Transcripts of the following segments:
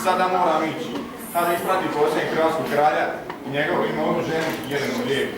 Sada moram ići. Sada isprati posljednjeg hrvatskog kralja i njegovu imovnu ženu i jedinu lijeku.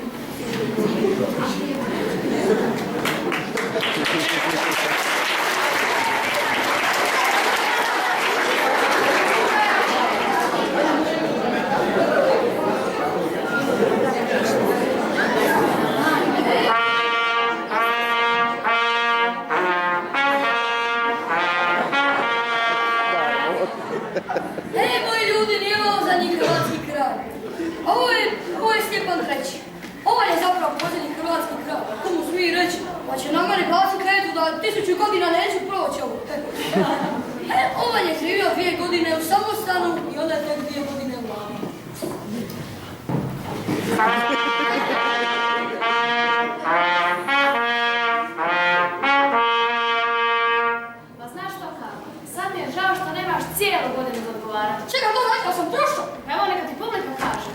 Moji ljudi, nije ovo za njih hrvatski kralj. Ovo je Stjepan III. Ovo je zapravo posljednji hrvatski kralj. Ko mu smije reći, pa će na mene baciti kretu da 1000 godina neću proći ovo. Ovaj je živio 2 godine u samostanu i onda je tek 2 godine u vladi. Ma znaš što kako? Sad mi je žao što nemaš cijelu godinu za odgovarati. Čekaj, to znači da sam prošao. Evo neka ti publika kaže.